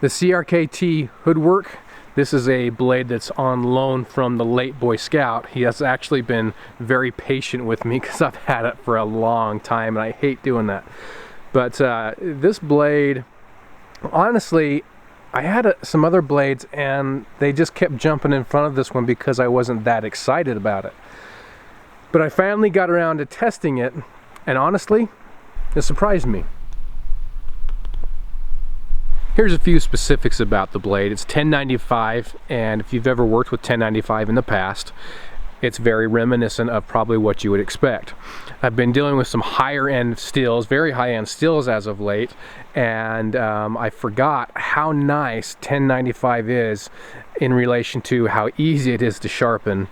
The CRKT Hoodwork. This is a blade that's on loan from the late Boy Scout. He has actually been very patient with me because I've had it for a long time and I hate doing that. But this blade, honestly, I had some other blades and they just kept jumping in front of this one because I wasn't that excited about it. But I finally got around to testing it, and honestly, it surprised me. Here's a few specifics about the blade. It's 1095, and if you've ever worked with 1095 in the past, it's very reminiscent of probably what you would expect. I've been dealing with some higher end steels, very high end steels as of late, and I forgot how nice 1095 is in relation to how easy it is to sharpen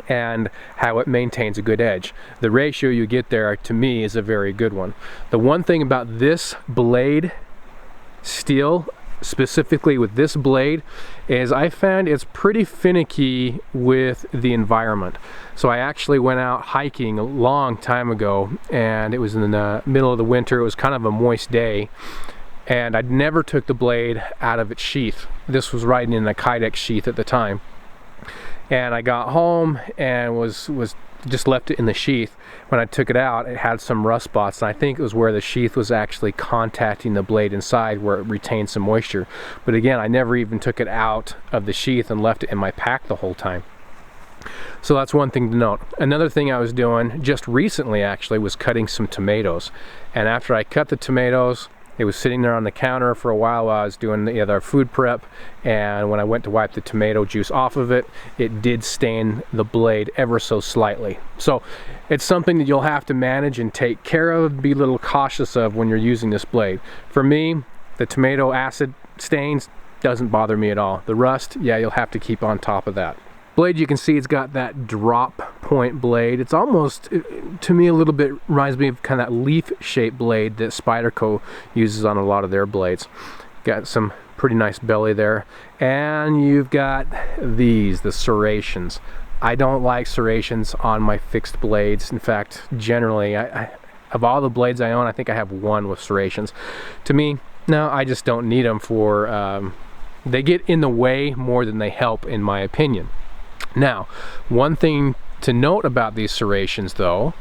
and how it maintains a good edge. The ratio you get there, to me, is a very good one. The one thing about this blade steel, specifically with this blade, is I found it's pretty finicky with the environment. So I actually went out hiking a long time ago, and it was in the middle of the winter. It was kind of a moist day, and I never took the blade out of its sheath. This was riding in a Kydex sheath at the time, and I got home and was just left it in the sheath. When I took it out, it had some rust spots, and I think it was where the sheath was actually contacting the blade inside where it retained some moisture. But again, I never even took it out of the sheath and left it in my pack the whole time. So that's one thing to note. Another thing I was doing just recently actually was cutting some tomatoes. And after I cut the tomatoes, it was sitting there on the counter for a while I was doing the other food prep, and when I went to wipe the tomato juice off of it, it did stain the blade ever so slightly. So it's something that you'll have to manage and take care of, be a little cautious of when you're using this blade. For me, the tomato acid stains doesn't bother me at all. The rust, yeah, you'll have to keep on top of that. Blade, you can see it's got that drop point blade. It's almost, to me, a little bit reminds me of kind of that leaf shaped blade that Spyderco uses on a lot of their blades. Got some pretty nice belly there, and you've got these, the serrations. I don't like serrations on my fixed blades. In fact, generally, of all the blades I own, I think I have one with serrations. To me, no, I just don't need them for, they get in the way more than they help, in my opinion. Now, one thing to note about these serrations, though,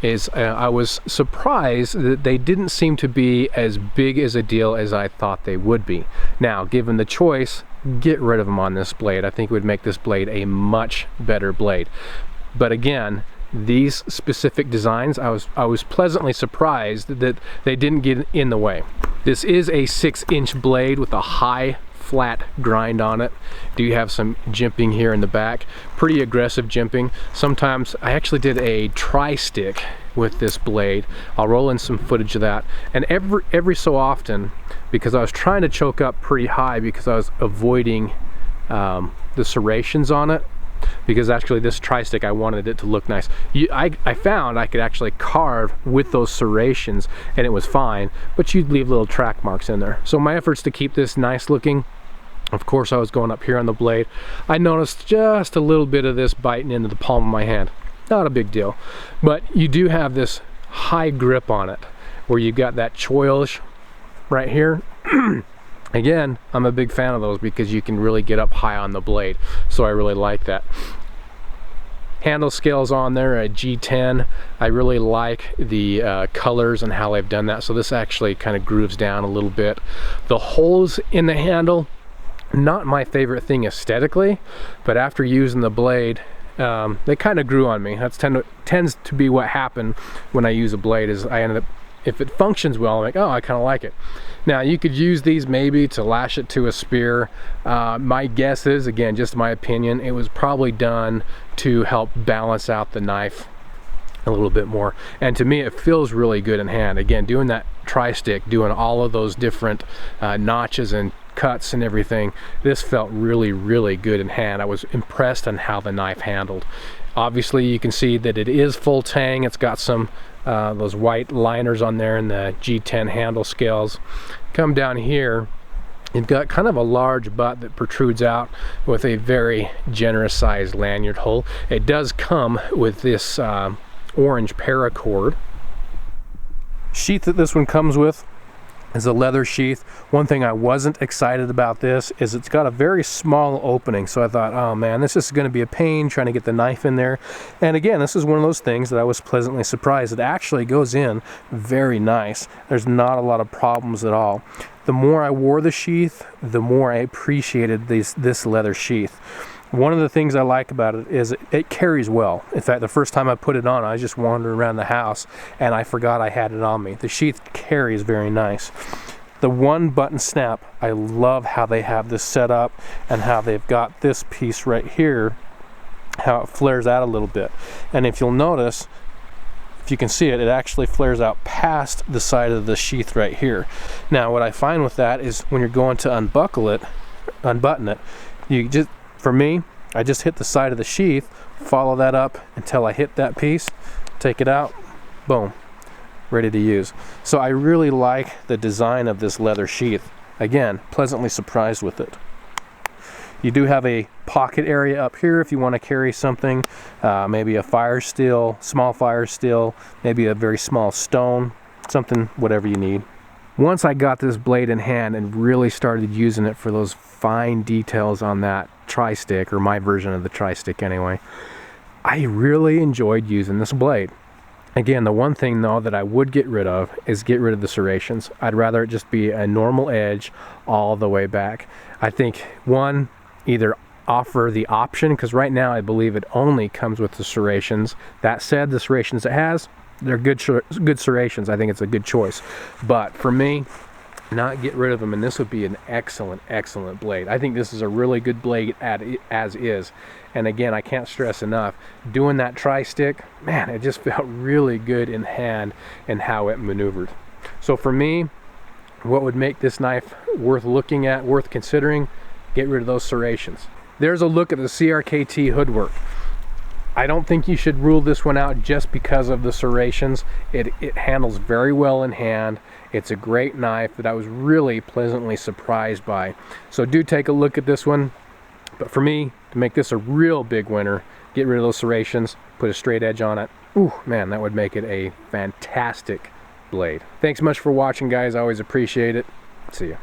is I was surprised that they didn't seem to be as big as a deal as I thought they would be. Now, given the choice, get rid of them on this blade. I think it would make this blade a much better blade. But again, these specific designs, I was pleasantly surprised that they didn't get in the way. This is a 6-inch blade with a high flat grind on it. Do you have some jimping here in the back? Pretty aggressive jimping. Sometimes I actually did a tri-stick with this blade. I'll roll in some footage of that. And every so often, because I was trying to choke up pretty high because I was avoiding the serrations on it, because actually this tri-stick, I wanted it to look nice. I found I could actually carve with those serrations and it was fine, but you'd leave little track marks in there. So my efforts to keep this nice looking, of course I was going up here on the blade. I noticed just a little bit of this biting into the palm of my hand. Not a big deal, but you do have this high grip on it where you've got that choilish right here. Again, I'm a big fan of those because you can really get up high on the blade, so I really like that. Handle scales on there, a G10. I really like the colors and how they've done that, so this actually kind of grooves down a little bit. The holes in the handle, not my favorite thing aesthetically, but after using the blade, they kind of grew on me. That tends to be what happened when I use a blade, is I ended up, if it functions well, I'm like, oh, I kind of like it. Now, you could use these maybe to lash it to a spear. My guess is, again, just my opinion, it was probably done to help balance out the knife a little bit more. And to me, it feels really good in hand. Again, doing that tri-stick, doing all of those different notches and cuts and everything, this felt really, really good in hand. I was impressed on how the knife handled. Obviously, you can see that it is full tang. It's got some those white liners on there in the G10 handle scales. Come down here, you've got kind of a large butt that protrudes out with a very generous sized lanyard hole. It does come with this orange paracord. Sheath that this one comes with is a leather sheath. One thing I wasn't excited about this is it's got a very small opening, so I thought, oh man, this is going to be a pain trying to get the knife in there. And again, this is one of those things that I was pleasantly surprised. It actually goes in very nice. There's not a lot of problems at all. The more I wore the sheath, the more I appreciated this leather sheath. One of the things I like about it is it carries well. In fact, the first time I put it on, I was just wandering around the house and I forgot I had it on me. The sheath carries very nice. The one button snap, I love how they have this set up and how they've got this piece right here, how it flares out a little bit. And if you'll notice, if you can see it, it actually flares out past the side of the sheath right here. Now, what I find with that is when you're going to unbutton it, you just, for me, I just hit the side of the sheath, follow that up until I hit that piece, take it out, boom, ready to use. So I really like the design of this leather sheath. Again, pleasantly surprised with it. You do have a pocket area up here if you want to carry something, maybe a fire steel, small fire steel, maybe a very small stone, something, whatever you need. Once I got this blade in hand and really started using it for those fine details on that tri-stick, or my version of the tri-stick anyway, I really enjoyed using this blade. Again, the one thing though that I would get rid of is get rid of the serrations. I'd rather it just be a normal edge all the way back. I think one, either offer the option, because right now I believe it only comes with the serrations. That said, the serrations it has, they're good serrations. I think it's a good choice. But for me, not get rid of them, and this would be an excellent blade. I think this is a really good blade as is. And again, I can't stress enough, doing that tri-stick, man, it just felt really good in hand and how it maneuvered. So for me, what would make this knife worth looking at, worth considering, get rid of those serrations. There's a look at the CRKT Hoodwork. I don't think you should rule this one out just because of the serrations. It handles very well in hand. It's a great knife that I was really pleasantly surprised by. So do take a look at this one. But for me, to make this a real big winner, get rid of those serrations, put a straight edge on it. Ooh, man, that would make it a fantastic blade. Thanks much for watching, guys. I always appreciate it. See ya.